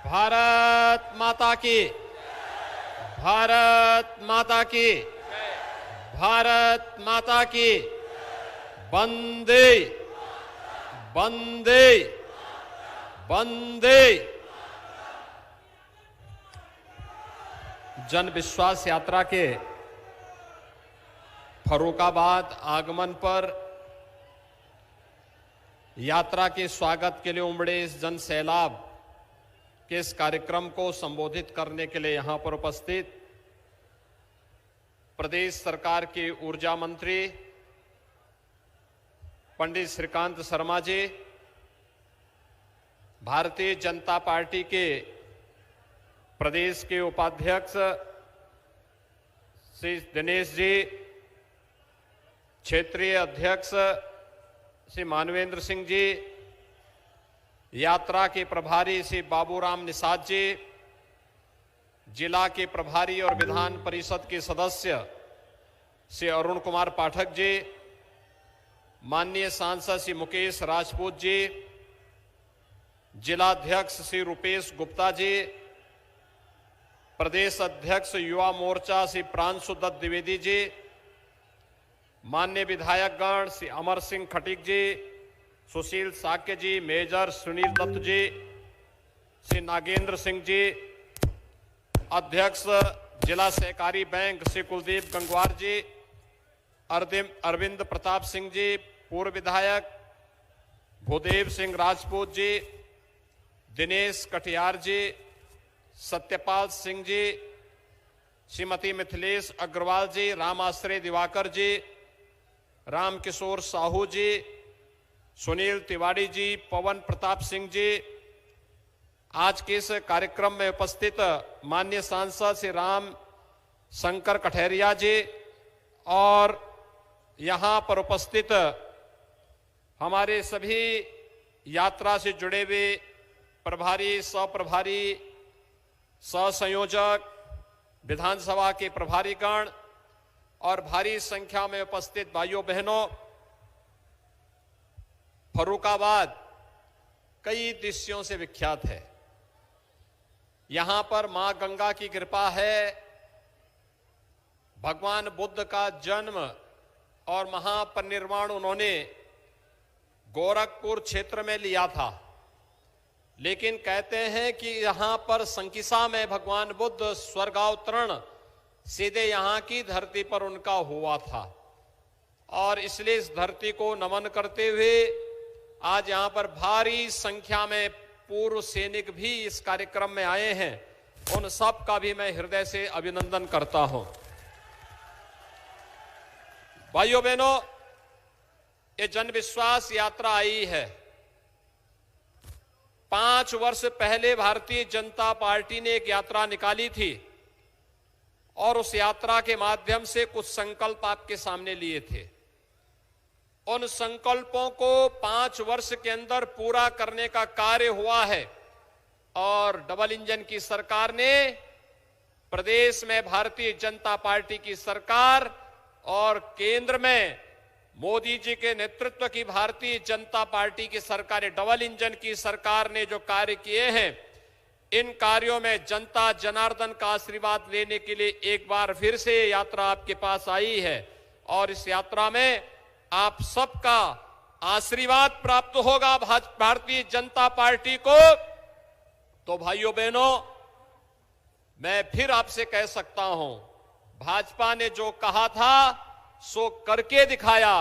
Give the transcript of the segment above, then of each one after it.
भारत माता की, भारत माता की, भारत माता की। वंदे वंदे वंदे। जन विश्वास यात्रा के फर्रुखाबाद आगमन पर यात्रा के स्वागत के लिए उमड़े इस जन सैलाब के इस कार्यक्रम को संबोधित करने के लिए यहां पर उपस्थित प्रदेश सरकार के ऊर्जा मंत्री पंडित श्रीकांत शर्मा जी, भारतीय जनता पार्टी के प्रदेश के उपाध्यक्ष श्री दिनेश जी, क्षेत्रीय अध्यक्ष श्री मानवेंद्र सिंह जी, यात्रा के प्रभारी श्री बाबूराम निषाद जी, जिला के प्रभारी और विधान परिषद के सदस्य श्री अरुण कुमार पाठक जी, माननीय सांसद श्री मुकेश राजपूत जी, जिलाध्यक्ष श्री रुपेश गुप्ता जी, प्रदेश अध्यक्ष युवा मोर्चा श्री प्रांशु दत्त द्विवेदी जी, माननीय विधायकगण श्री अमर सिंह खटीक जी, सुशील साक्य जी, मेजर सुनील दत्त जी, श्री नागेंद्र सिंह जी, अध्यक्ष जिला सहकारी बैंक श्री कुलदीप गंगवार जी, अरविंद प्रताप सिंह जी, पूर्व विधायक भूदेव सिंह राजपूत जी, दिनेश कटियार जी, सत्यपाल सिंह जी, श्रीमती मिथिलेश अग्रवाल जी, रामाश्रय दिवाकर जी, रामकिशोर साहू जी, सुनील तिवारी जी, पवन प्रताप सिंह जी, आज के इस कार्यक्रम में उपस्थित माननीय सांसद श्री राम शंकर कठेरिया जी और यहां पर उपस्थित हमारे सभी यात्रा से जुड़े हुए प्रभारी, सप्रभारी, सहसंयोजक, विधानसभा के प्रभारीगण और भारी संख्या में उपस्थित भाइयों बहनों, फर्रुखाबाद कई दृश्यों से विख्यात है। यहां पर मां गंगा की कृपा है। भगवान बुद्ध का जन्म और महापरिनिर्वाण उन्होंने गोरखपुर क्षेत्र में लिया था, लेकिन कहते हैं कि यहां पर संकिसा में भगवान बुद्ध स्वर्गावतरण सीधे यहां की धरती पर उनका हुआ था और इसलिए इस धरती को नमन करते हुए आज यहां पर भारी संख्या में पूर्व सैनिक भी इस कार्यक्रम में आए हैं। उन सब का भी मैं हृदय से अभिनंदन करता हूं। भाइयों बहनों, ये जन विश्वास यात्रा आई है। 5 वर्ष पहले भारतीय जनता पार्टी ने एक यात्रा निकाली थी और उस यात्रा के माध्यम से कुछ संकल्प आपके सामने लिए थे। उन संकल्पों को 5 वर्ष के अंदर पूरा करने का कार्य हुआ है और डबल इंजन की सरकार ने, प्रदेश में भारतीय जनता पार्टी की सरकार और केंद्र में मोदी जी के नेतृत्व की भारतीय जनता पार्टी की सरकार, डबल इंजन की सरकार ने जो कार्य किए हैं, इन कार्यों में जनता जनार्दन का आशीर्वाद लेने के लिए एक बार फिर से यात्रा आपके पास आई है और इस यात्रा में आप सबका आशीर्वाद प्राप्त होगा भारतीय जनता पार्टी को। तो भाइयों बहनों, मैं फिर आपसे कह सकता हूं, भाजपा ने जो कहा था सो करके दिखाया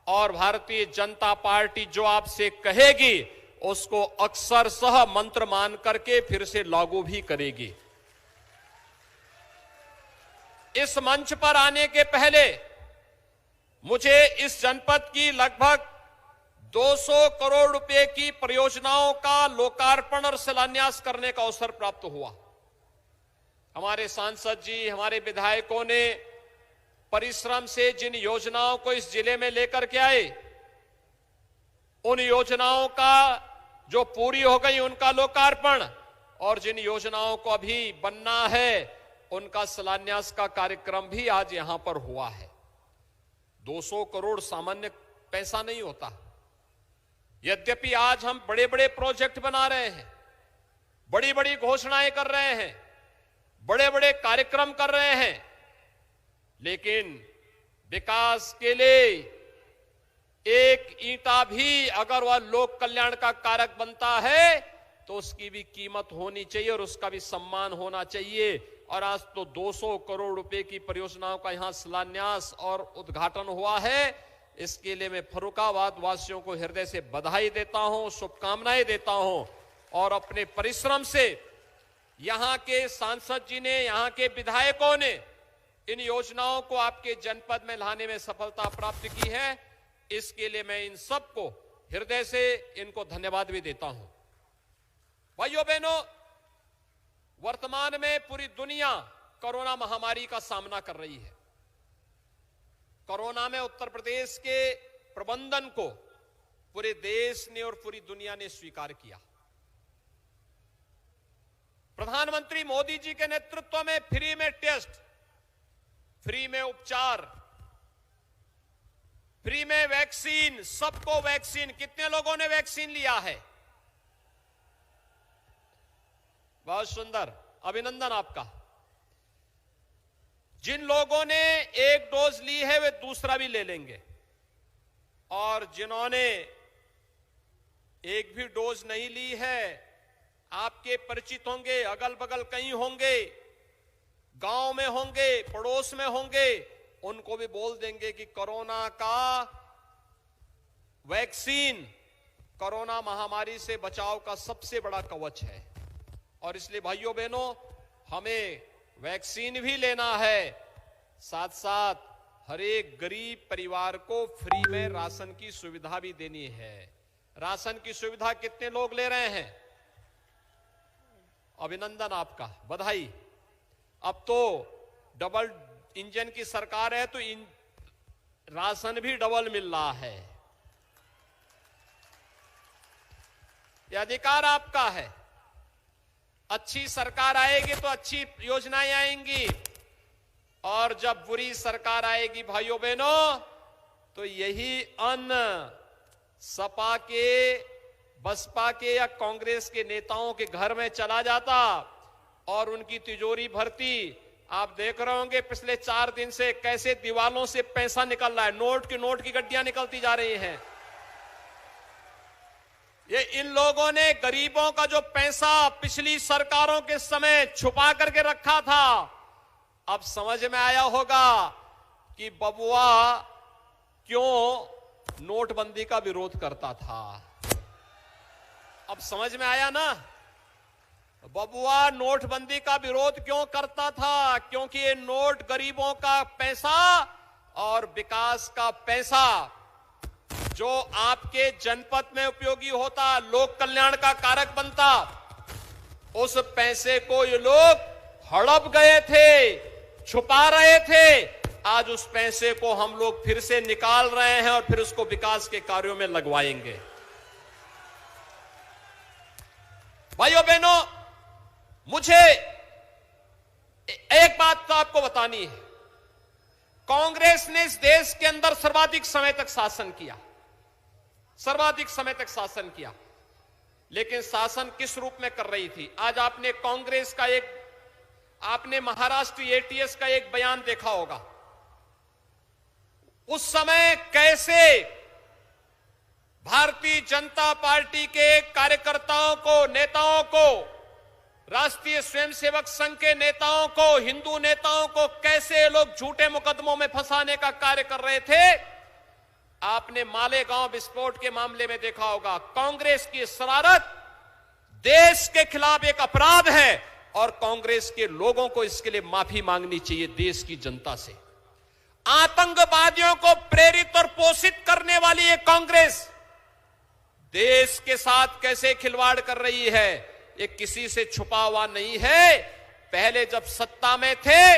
और भारतीय जनता पार्टी जो आपसे कहेगी उसको अक्षरशः मंत्र मान करके फिर से लागू भी करेगी। इस मंच पर आने के पहले मुझे इस जनपद की लगभग 200 करोड़ रुपए की परियोजनाओं का लोकार्पण और शिलान्यास करने का अवसर प्राप्त हुआ। हमारे सांसद जी, हमारे विधायकों ने परिश्रम से जिन योजनाओं को इस जिले में लेकर के आए, उन योजनाओं का जो पूरी हो गई उनका लोकार्पण और जिन योजनाओं को अभी बनना है उनका शिलान्यास का कार्यक्रम भी आज यहां पर हुआ है। 200 करोड़ सामान्य पैसा नहीं होता। यद्यपि आज हम बड़े बड़े प्रोजेक्ट बना रहे हैं, बड़ी बड़ी घोषणाएं कर रहे हैं, बड़े बड़े कार्यक्रम कर रहे हैं, लेकिन विकास के लिए एक ईंटा भी अगर वह लोक कल्याण का कारक बनता है तो उसकी भी कीमत होनी चाहिए और उसका भी सम्मान होना चाहिए। और आज तो 200 करोड़ रुपए की परियोजनाओं का यहां शिलान्यास और उद्घाटन हुआ है। इसके लिए मैं फर्रुखाबाद वासियों को हृदय से बधाई देता हूं, शुभकामनाएं देता हूं। और अपने परिश्रम से यहां के सांसद जी ने, यहां के विधायकों ने इन योजनाओं को आपके जनपद में लाने में सफलता प्राप्त की है। इसके लिए मैं इन सबको हृदय से इनको धन्यवाद भी देता हूं। भाइयों बहनों, वर्तमान में पूरी दुनिया कोरोना महामारी का सामना कर रही है। कोरोना में उत्तर प्रदेश के प्रबंधन को पूरे देश ने और पूरी दुनिया ने स्वीकार किया। प्रधानमंत्री मोदी जी के नेतृत्व में फ्री में टेस्ट, फ्री में उपचार, फ्री में वैक्सीन, सबको वैक्सीन। कितने लोगों ने वैक्सीन लिया है? बहुत सुंदर, अभिनंदन आपका। जिन लोगों ने एक डोज ली है वे दूसरा भी ले लेंगे, और जिन्होंने एक भी डोज नहीं ली है, आपके परिचित होंगे, अगल बगल कहीं होंगे, गांव में होंगे, पड़ोस में होंगे, उनको भी बोल देंगे कि कोरोना का वैक्सीन कोरोना महामारी से बचाव का सबसे बड़ा कवच है। और इसलिए भाइयों बहनों, हमें वैक्सीन भी लेना है, साथ साथ हर एक गरीब परिवार को फ्री में राशन की सुविधा भी देनी है। राशन की सुविधा कितने लोग ले रहे हैं? अभिनंदन आपका, बधाई। अब तो डबल इंजन की सरकार है तो राशन भी डबल मिल रहा है। यह अधिकार आपका है। अच्छी सरकार आएगी तो अच्छी योजनाएं आएंगी, और जब बुरी सरकार आएगी भाइयों बहनों, तो यही अन्न सपा के, बसपा के या कांग्रेस के नेताओं के घर में चला जाता और उनकी तिजोरी भरती। आप देख रहे होंगे पिछले 4 दिन से कैसे दीवालों से पैसा निकल रहा है, नोट की गड्डियां निकलती जा रही हैं। ये इन लोगों ने गरीबों का जो पैसा पिछली सरकारों के समय छुपा करके रखा था, अब समझ में आया होगा कि बबुआ क्यों नोटबंदी का विरोध करता था। अब समझ में आया ना, बबुआ नोटबंदी का विरोध क्यों करता था? क्योंकि ये नोट गरीबों का पैसा और विकास का पैसा जो आपके जनपद में उपयोगी होता, लोक कल्याण का कारक बनता, उस पैसे को ये लोग हड़प गए थे, छुपा रहे थे। आज उस पैसे को हम लोग फिर से निकाल रहे हैं और फिर उसको विकास के कार्यों में लगवाएंगे। भाइयों बहनों, मुझे एक बात तो आपको बतानी है। कांग्रेस ने इस देश के अंदर सर्वाधिक समय तक शासन किया, सर्वाधिक समय तक शासन किया, लेकिन शासन किस रूप में कर रही थी? आज आपने कांग्रेस का आपने महाराष्ट्र एटीएस का एक बयान देखा होगा। उस समय कैसे भारतीय जनता पार्टी के कार्यकर्ताओं को, नेताओं को, राष्ट्रीय स्वयंसेवक संघ के नेताओं को, हिंदू नेताओं को कैसे लोग झूठे मुकदमों में फंसाने का कार्य कर रहे थे। आपने मालेगांव विस्फोट के मामले में देखा होगा। कांग्रेस की शरारत देश के खिलाफ एक अपराध है और कांग्रेस के लोगों को इसके लिए माफी मांगनी चाहिए देश की जनता से। आतंकवादियों को प्रेरित और पोषित करने वाली ये कांग्रेस देश के साथ कैसे खिलवाड़ कर रही है, ये किसी से छुपा हुआ नहीं है। पहले जब सत्ता में थे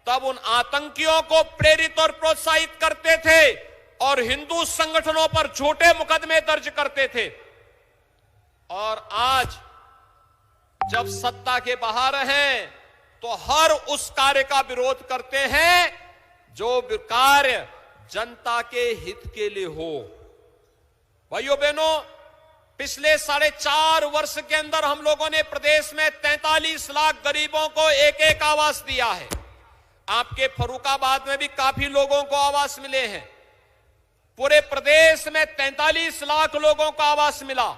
तब उन आतंकियों को प्रेरित और प्रोत्साहित करते थे और हिंदू संगठनों पर झूठे मुकदमे दर्ज करते थे, और आज जब सत्ता के बाहर हैं तो हर उस कार्य का विरोध करते हैं जो कार्य जनता के हित के लिए हो। भाइयों बहनों, पिछले 4.5 वर्ष के अंदर हम लोगों ने प्रदेश में 43 लाख गरीबों को एक एक आवास दिया है। आपके फर्रुखाबाद में भी काफी लोगों को आवास मिले हैं। पूरे प्रदेश में 43 लाख लोगों को आवास मिला।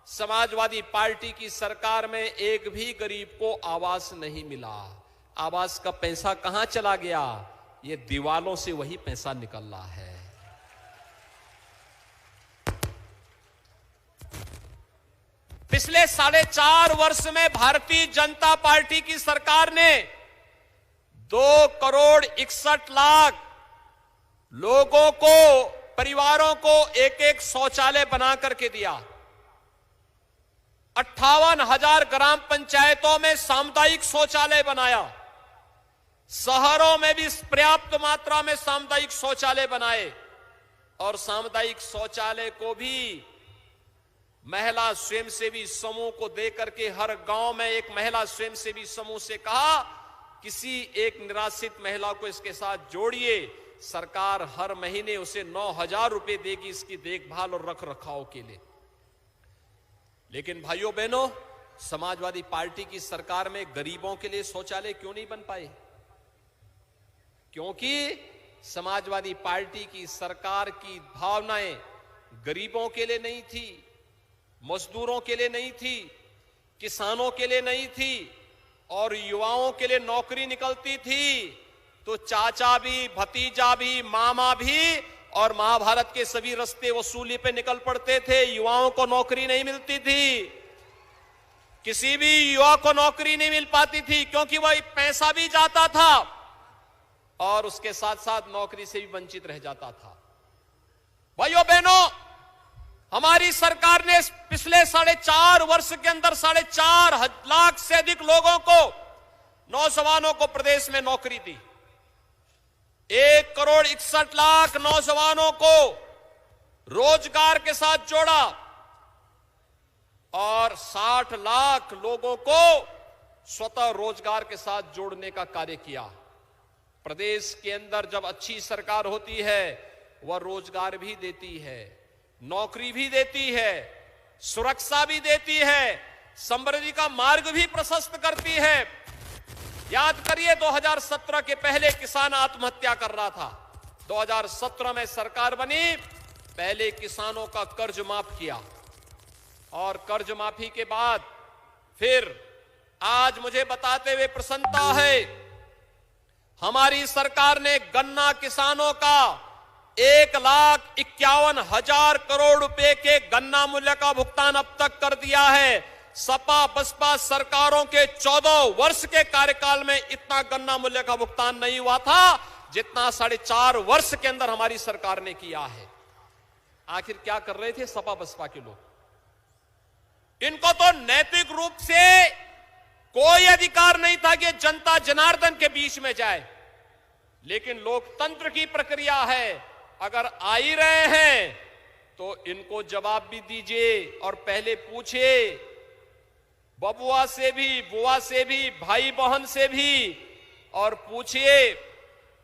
समाजवादी पार्टी की सरकार में एक भी गरीब को आवास नहीं मिला। आवास का पैसा कहां चला गया? ये दीवालों से वही पैसा निकल रहा है। पिछले 4.5 वर्ष में भारतीय जनता पार्टी की सरकार ने 2,61,00,000 लोगों को, परिवारों को एक एक शौचालय बना करके दिया। 58,000 ग्राम पंचायतों में सामुदायिक शौचालय बनाया। शहरों में भी पर्याप्त मात्रा में सामुदायिक शौचालय बनाए और सामुदायिक शौचालय को भी महिला स्वयंसेवी समूह को देकर के हर गांव में एक महिला स्वयंसेवी समूह से कहा, किसी एक निराश्रित महिला को इसके साथ जोड़िए, सरकार हर महीने उसे 9,000 रुपए देगी इसकी देखभाल और रख रखाव के लिए। लेकिन भाइयों बहनों, समाजवादी पार्टी की सरकार में गरीबों के लिए शौचालय क्यों नहीं बन पाए? क्योंकि समाजवादी पार्टी की सरकार की भावनाएं गरीबों के लिए नहीं थी, मजदूरों के लिए नहीं थी, किसानों के लिए नहीं थी और युवाओं के लिए नौकरी निकलती थी तो चाचा भी, भतीजा भी, मामा भी और महाभारत के सभी रास्ते वसूली पे निकल पड़ते थे। युवाओं को नौकरी नहीं मिलती थी, किसी भी युवा को नौकरी नहीं मिल पाती थी क्योंकि वह पैसा भी जाता था और उसके साथ साथ नौकरी से भी वंचित रह जाता था। भाइयों बहनों, हमारी सरकार ने पिछले 4.5 वर्ष के अंदर 4.5 लाख से अधिक लोगों को, नौजवानों को प्रदेश में नौकरी दी। 1,61,00,000 नौजवानों को रोजगार के साथ जोड़ा और 60 लाख लोगों को स्वतः रोजगार के साथ जोड़ने का कार्य किया। प्रदेश के अंदर जब अच्छी सरकार होती है वह रोजगार भी देती है, नौकरी भी देती है, सुरक्षा भी देती है, समृद्धि का मार्ग भी प्रशस्त करती है। याद करिए 2017 के पहले किसान आत्महत्या कर रहा था। 2017 में सरकार बनी, पहले किसानों का कर्ज माफ किया और कर्ज माफी के बाद फिर आज मुझे बताते हुए प्रसन्नता है, हमारी सरकार ने गन्ना किसानों का 1,51,000 करोड़ रुपए के गन्ना मूल्य का भुगतान अब तक कर दिया है। सपा बसपा सरकारों के 14 वर्ष के कार्यकाल में इतना गन्ना मूल्य का भुगतान नहीं हुआ था जितना 4.5 वर्ष के अंदर हमारी सरकार ने किया है। आखिर क्या कर रहे थे सपा बसपा के लोग? इनको तो नैतिक रूप से कोई अधिकार नहीं था कि जनता जनार्दन के बीच में जाए, लेकिन लोकतंत्र की प्रक्रिया है, अगर आ ही रहे हैं तो इनको जवाब भी दीजिए और पहले पूछिए बबुआ से भी, बुआ से भी, भाई बहन से भी, और पूछिए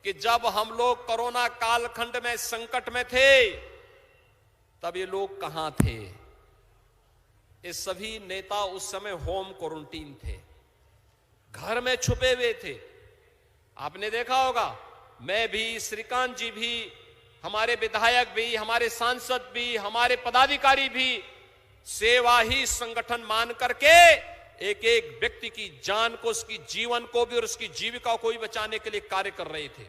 कि जब हम लोग कोरोना कालखंड में संकट में थे तब ये लोग कहां थे? ये सभी नेता उस समय होम क्वारंटीन थे, घर में छुपे हुए थे। आपने देखा होगा, मैं भी, श्रीकांत जी भी, हमारे विधायक भी, हमारे सांसद भी, हमारे पदाधिकारी भी सेवा ही संगठन मान करके एक एक व्यक्ति की जान को, उसकी जीवन को भी और उसकी जीविका को भी बचाने के लिए कार्य कर रहे थे।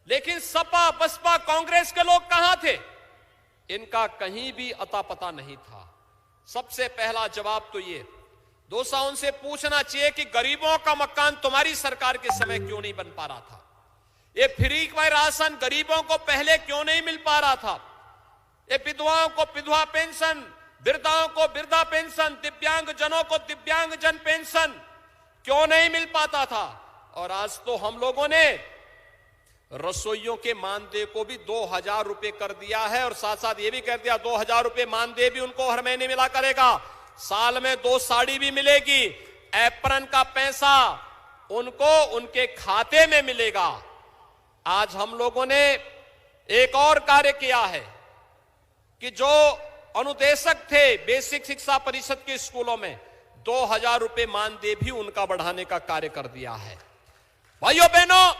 लेकिन सपा बसपा कांग्रेस के लोग कहां थे? इनका कहीं भी अता पता नहीं था। सबसे पहला जवाब तो ये, दोसा उनसे पूछना चाहिए कि गरीबों का मकान तुम्हारी सरकार के समय क्यों नहीं बन पा रहा था? ये फ्री का राशन गरीबों को पहले क्यों नहीं मिल पा रहा था? ये विधवाओं को विधवा पेंशन, वृद्धाओं को वृद्धा पेंशन, दिव्यांग जनों को दिव्यांग जन पेंशन क्यों नहीं मिल पाता था? और आज तो हम लोगों ने रसोइयों के मानदेय को भी 2,000 रुपए कर दिया है और साथ साथ ये भी कर दिया 2,000 रुपए मानदेय भी उनको हर महीने मिला करेगा। साल में 2 साड़ी भी मिलेगी, एप्रन का पैसा उनको उनके खाते में मिलेगा। आज हम लोगों ने एक और कार्य किया है कि जो अनुदेशक थे बेसिक शिक्षा परिषद के स्कूलों में, 2000 रुपए मानदेय भी उनका बढ़ाने का कार्य कर दिया है। भाइयों बहनों,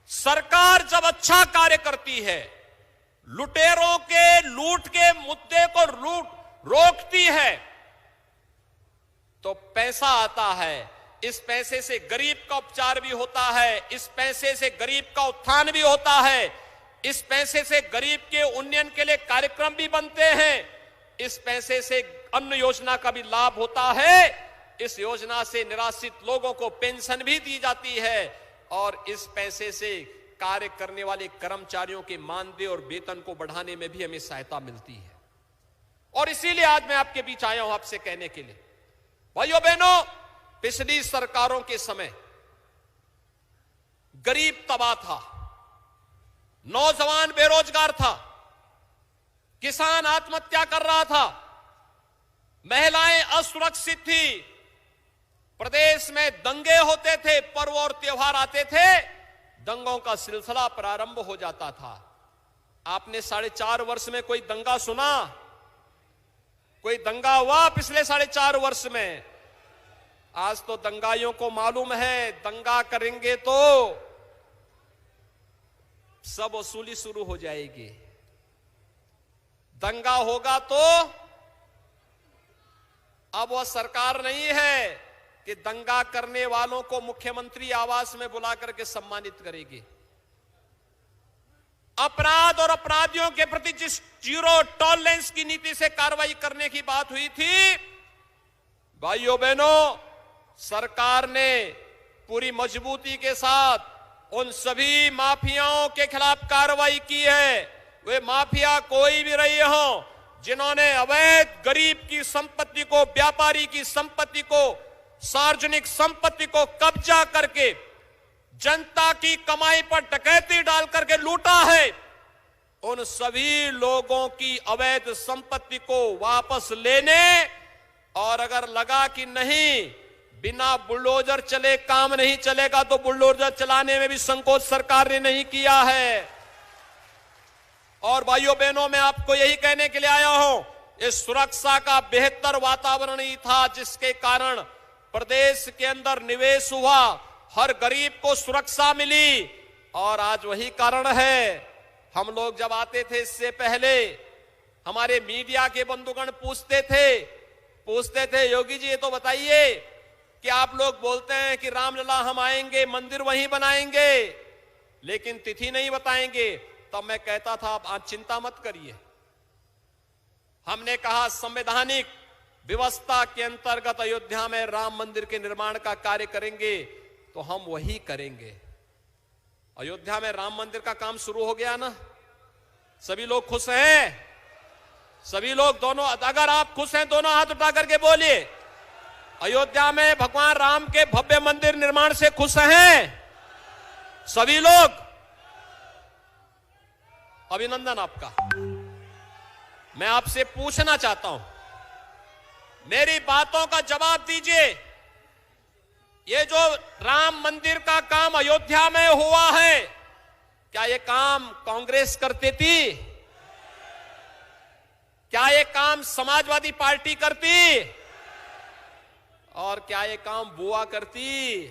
सरकार जब अच्छा कार्य करती है, लुटेरों के लूट के मुद्दे को रोकती है, तो पैसा आता है। इस पैसे से गरीब का उपचार भी होता है, इस पैसे से गरीब का उत्थान भी होता है, इस पैसे से गरीब के उन्नयन के लिए कार्यक्रम भी बनते हैं, इस पैसे से अन्न योजना का भी लाभ होता है, इस योजना से निराश्रित लोगों को पेंशन भी दी जाती है, और इस पैसे से कार्य करने वाले कर्मचारियों के मानदेय और वेतन को बढ़ाने में भी हमें सहायता मिलती है। और इसीलिए आज मैं आपके बीच आया हूं आपसे कहने के लिए, भाइयों बहनों, पिछली सरकारों के समय गरीब तबाह था, नौजवान बेरोजगार था, किसान आत्महत्या कर रहा था, महिलाएं असुरक्षित थी, प्रदेश में दंगे होते थे, पर्व और त्योहार आते थे, दंगों का सिलसिला प्रारंभ हो जाता था। आपने 4.5 वर्ष में कोई दंगा सुना? कोई दंगा हुआ पिछले 4.5 वर्ष में? आज तो दंगाइयों को मालूम है, दंगा करेंगे तो सब वसूली शुरू हो जाएगी, दंगा होगा तो अब वह सरकार नहीं है कि दंगा करने वालों को मुख्यमंत्री आवास में बुला करके सम्मानित करेगी। अपराध और अपराधियों के प्रति जिस जीरो टॉलरेंस की नीति से कार्रवाई करने की बात हुई थी, भाइयों बहनों, सरकार ने पूरी मजबूती के साथ उन सभी माफियाओं के खिलाफ कार्रवाई की है। वे माफिया कोई भी रही हो, जिन्होंने अवैध गरीब की संपत्ति को, व्यापारी की संपत्ति को, सार्वजनिक संपत्ति को कब्जा करके जनता की कमाई पर डकैती डाल करके लूटा है, उन सभी लोगों की अवैध संपत्ति को वापस लेने, और अगर लगा कि नहीं बिना बुलडोजर चले काम नहीं चलेगा, तो बुलडोजर चलाने में भी संकोच सरकार ने नहीं किया है। और भाइयों बहनों, मैं आपको यही कहने के लिए आया हूं, इस सुरक्षा का बेहतर वातावरण ही था जिसके कारण प्रदेश के अंदर निवेश हुआ, हर गरीब को सुरक्षा मिली। और आज वही कारण है, हम लोग जब आते थे इससे पहले, हमारे मीडिया के बंधुगण पूछते थे योगी जी ये तो बताइए कि आप लोग बोलते हैं कि रामलला हम आएंगे, मंदिर वहीं बनाएंगे, लेकिन तिथि नहीं बताएंगे। तब मैं कहता था आप चिंता मत करिए, हमने कहा संवैधानिक व्यवस्था के अंतर्गत अयोध्या में राम मंदिर के निर्माण का कार्य करेंगे तो हम वही करेंगे। अयोध्या में राम मंदिर का काम शुरू हो गया ना, सभी लोग खुश हैं? सभी लोग, दोनों, अगर आप खुश हैं दोनों हाथ उठा करके बोलिए, अयोध्या में भगवान राम के भव्य मंदिर निर्माण से खुश हैं सभी लोग? अभिनंदन आपका। मैं आपसे पूछना चाहता हूं, मेरी बातों का जवाब दीजिए, ये जो राम मंदिर का काम अयोध्या में हुआ है, क्या ये काम कांग्रेस करती थी? क्या ये काम समाजवादी पार्टी करती? और क्या ये काम बुआ करती?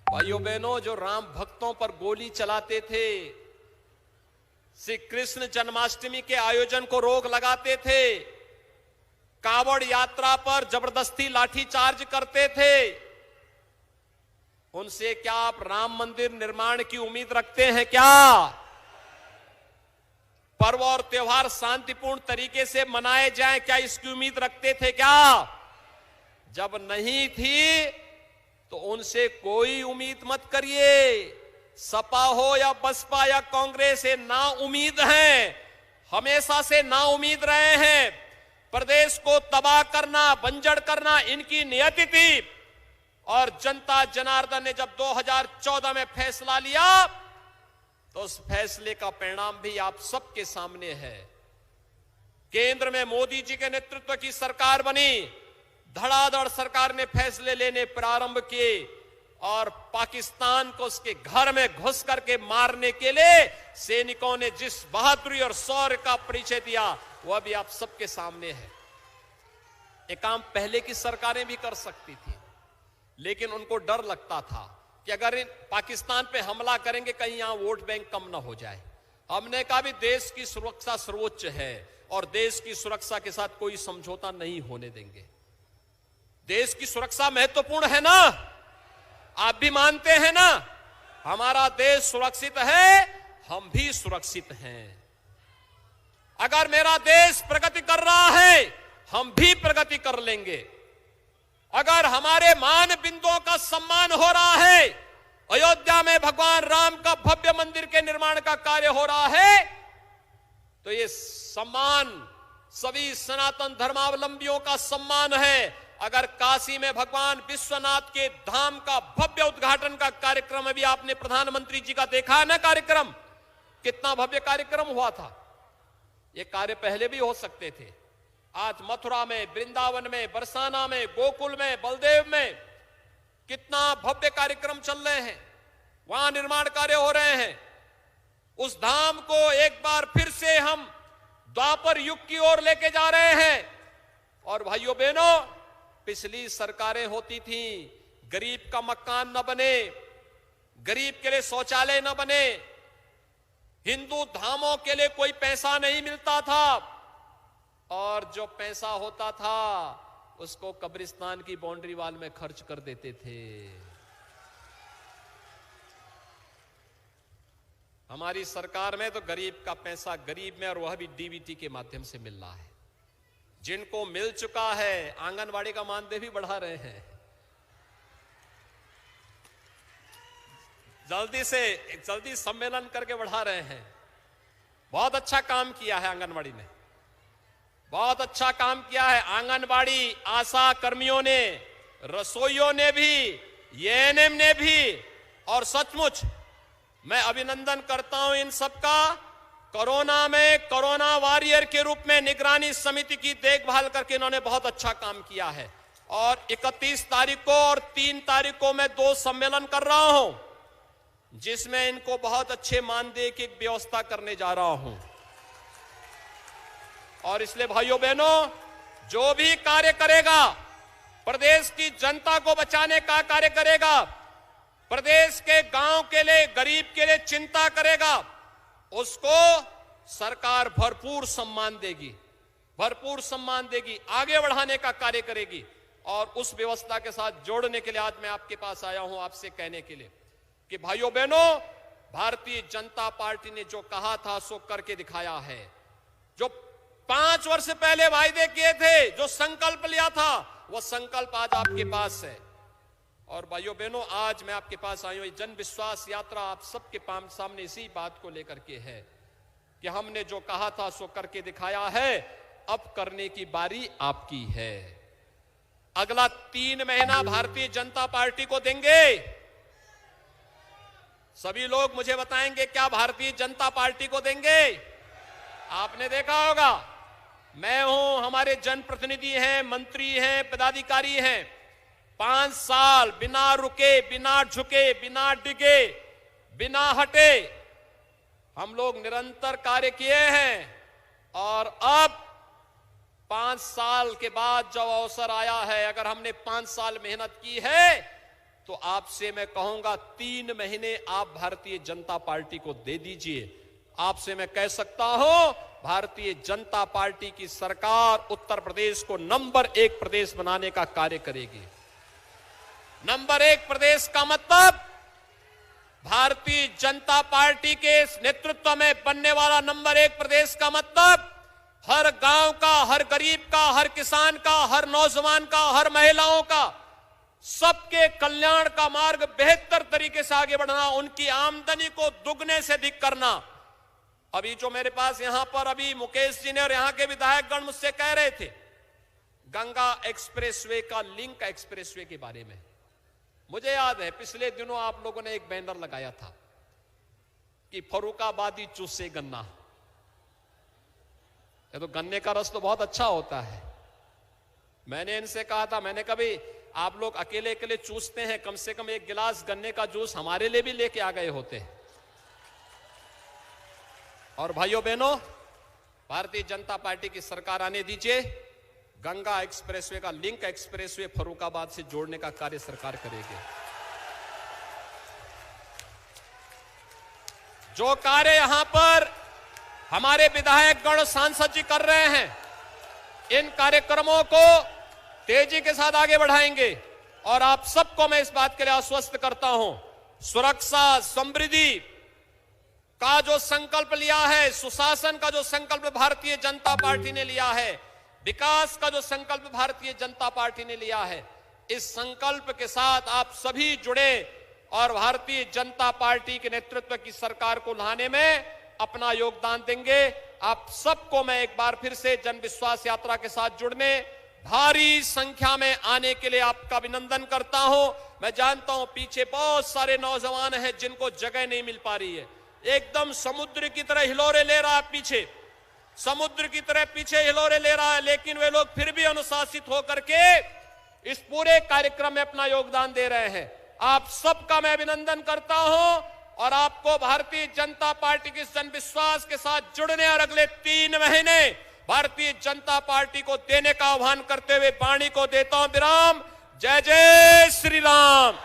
भाइयों बहनों, जो राम भक्तों पर गोली चलाते थे, श्री कृष्ण जन्माष्टमी के आयोजन को रोक लगाते थे, कांवड़ यात्रा पर जबरदस्ती लाठीचार्ज करते थे, उनसे क्या आप राम मंदिर निर्माण की उम्मीद रखते हैं क्या? पर्व और त्योहार शांतिपूर्ण तरीके से मनाए जाएं, क्या इसकी उम्मीद रखते थे क्या? जब नहीं थी तो उनसे कोई उम्मीद मत करिए। सपा हो या बसपा या कांग्रेस, ये ना उम्मीद हैं, हमेशा से ना उम्मीद रहे हैं। प्रदेश को तबाह करना, बंजर करना इनकी नियति थी। और जनता जनार्दन ने जब 2014 में फैसला लिया तो उस फैसले का परिणाम भी आप सबके सामने है। केंद्र में मोदी जी के नेतृत्व की सरकार बनी, धड़ाधड़ सरकार ने फैसले लेने प्रारंभ किए और पाकिस्तान को उसके घर में घुस करके मारने के लिए सैनिकों ने जिस बहादुरी और शौर्य का परिचय दिया वह भी आप सबके सामने है। ये काम पहले की सरकारें भी कर सकती थी, लेकिन उनको डर लगता था कि अगर पाकिस्तान पे हमला करेंगे कहीं यहां वोट बैंक कम ना हो जाए। हमने कहा भी देश की सुरक्षा सर्वोच्च है और देश की सुरक्षा के साथ कोई समझौता नहीं होने देंगे। देश की सुरक्षा महत्वपूर्ण है ना, आप भी मानते हैं ना। हमारा देश सुरक्षित है, हम भी सुरक्षित हैं। अगर मेरा देश प्रगति कर रहा है, हम भी प्रगति कर लेंगे। अगर हमारे मान बिंदुओं का सम्मान हो रहा है, अयोध्या में भगवान राम का भव्य मंदिर के निर्माण का कार्य हो रहा है, तो ये सम्मान सभी सनातन धर्मावलंबियों का सम्मान है। अगर काशी में भगवान विश्वनाथ के धाम का भव्य उद्घाटन का कार्यक्रम अभी आपने प्रधानमंत्री जी का देखा है ना, कार्यक्रम कितना भव्य कार्यक्रम हुआ था। ये कार्य पहले भी हो सकते थे। आज मथुरा में, वृंदावन में, बरसाना में, गोकुल में, बलदेव में कितना भव्य कार्यक्रम चल रहे हैं, वहां निर्माण कार्य हो रहे हैं। उस धाम को एक बार फिर से हम द्वापर युग की ओर लेके जा रहे हैं। और भाइयों बहनों, पिछली सरकारें होती थी, गरीब का मकान न बने, गरीब के लिए शौचालय न बने, हिंदू धामों के लिए कोई पैसा नहीं मिलता था, और जो पैसा होता था उसको कब्रिस्तान की बाउंड्री वाल में खर्च कर देते थे। हमारी सरकार में तो गरीब का पैसा गरीब में, और वह भी डीबीटी के माध्यम से मिल रहा है। जिनको मिल चुका है, आंगनवाड़ी का मानदेय भी बढ़ा रहे हैं। जल्दी सम्मेलन करके बढ़ा रहे हैं। बहुत अच्छा काम किया है आंगनवाड़ी ने, बहुत अच्छा काम किया है। आंगनवाड़ी आशा कर्मियों ने, रसोइयों ने भी, एएनएम ने भी, और सचमुच मैं अभिनंदन करता हूं इन सबका। कोरोना में कोरोना वॉरियर के रूप में निगरानी समिति की देखभाल करके इन्होंने बहुत अच्छा काम किया है। और 31 तारीख को और 3 तारीख को मैं 2 सम्मेलन कर रहा हूं, जिसमें इनको बहुत अच्छे मानदेय की व्यवस्था करने जा रहा हूं। और इसलिए भाइयों बहनों, जो भी कार्य करेगा, प्रदेश की जनता को बचाने का कार्य करेगा, प्रदेश के गांव के लिए, गरीब के लिए चिंता करेगा, उसको सरकार भरपूर सम्मान देगी, भरपूर सम्मान देगी, आगे बढ़ाने का कार्य करेगी। और उस व्यवस्था के साथ जोड़ने के लिए आज मैं आपके पास आया हूं, आपसे कहने के लिए कि भाइयों बहनों, भारतीय जनता पार्टी ने जो कहा था सो करके दिखाया है। जो 5 वर्ष पहले वायदे किए थे, जो संकल्प लिया था, वह संकल्प आज आपके पास है। और भाइयों बहनों, आज मैं आपके पास आया हूं, जन विश्वास यात्रा आप सबके सामने इसी बात को लेकर के है कि हमने जो कहा था सो करके दिखाया है। अब करने की बारी आपकी है। अगला 3 महीना भारतीय जनता पार्टी को देंगे। सभी लोग मुझे बताएंगे क्या भारतीय जनता पार्टी को देंगे? आपने देखा होगा, मैं हूं, हमारे जनप्रतिनिधि हैं, मंत्री हैं, पदाधिकारी हैं, 5 साल बिना रुके, बिना झुके, बिना डिगे, बिना हटे हम लोग निरंतर कार्य किए हैं। और अब 5 साल के बाद जब अवसर आया है, अगर हमने 5 साल मेहनत की है, तो आपसे मैं कहूंगा 3 महीने आप भारतीय जनता पार्टी को दे दीजिए। आपसे मैं कह सकता हूं, भारतीय जनता पार्टी की सरकार उत्तर प्रदेश को नंबर 1 प्रदेश बनाने का कार्य करेगी। नंबर 1 प्रदेश का मतलब भारतीय जनता पार्टी के नेतृत्व में बनने वाला नंबर 1 प्रदेश का मतलब हर गांव का, हर गरीब का, हर किसान का, हर नौजवान का, हर महिलाओं का, सबके कल्याण का मार्ग बेहतर तरीके से आगे बढ़ना, उनकी आमदनी को दुगने से अधिक करना। अभी जो मेरे पास यहां पर अभी मुकेश जी ने और यहां के विधायकगण मुझसे कह रहे थे गंगा एक्सप्रेसवे का, लिंक एक्सप्रेसवे के बारे में, मुझे याद है पिछले दिनों आप लोगों ने एक बैनर लगाया था कि फर्रुखाबादी चूसे गन्ना। ये तो गन्ने का रस तो बहुत अच्छा होता है। मैंने इनसे कहा था, मैंने कभी आप लोग अकेले अकेले चूसते हैं, कम से कम एक गिलास गन्ने का जूस हमारे लिए भी लेके आ गए होते। और भाइयों बहनों, भारतीय जनता पार्टी की सरकार आने दीजिए, गंगा एक्सप्रेसवे का लिंक एक्सप्रेसवे फर्रुखाबाद से जोड़ने का कार्य सरकार करेगी। जो कार्य यहां पर हमारे विधायकगण सांसद जी कर रहे हैं, इन कार्यक्रमों को तेजी के साथ आगे बढ़ाएंगे। और आप सबको मैं इस बात के लिए आश्वस्त करता हूं, सुरक्षा समृद्धि का जो संकल्प लिया है, सुशासन का जो संकल्प भारतीय जनता पार्टी ने लिया है, विकास का जो संकल्प भारतीय जनता पार्टी ने लिया है, इस संकल्प के साथ आप सभी जुड़े और भारतीय जनता पार्टी के नेतृत्व की सरकार को लाने में अपना योगदान देंगे। आप सबको मैं एक बार फिर से जन विश्वास यात्रा के साथ जुड़ने, भारी संख्या में आने के लिए आपका अभिनंदन करता हूं। मैं जानता हूं पीछे बहुत सारे नौजवान हैं जिनको जगह नहीं मिल पा रही है, एकदम समुद्र की तरह हिलोरे ले रहा है, पीछे समुद्र की तरह पीछे हिलोरे ले रहा है, लेकिन वे लोग फिर भी अनुशासित होकर के इस पूरे कार्यक्रम में अपना योगदान दे रहे हैं। आप सबका मैं अभिनंदन करता हूं और आपको भारतीय जनता पार्टी के जन विश्वास के साथ जुड़ने और अगले 3 महीने भारतीय जनता पार्टी को देने का आह्वान करते हुए वाणी को देता हूं विराम। जय जय श्री राम।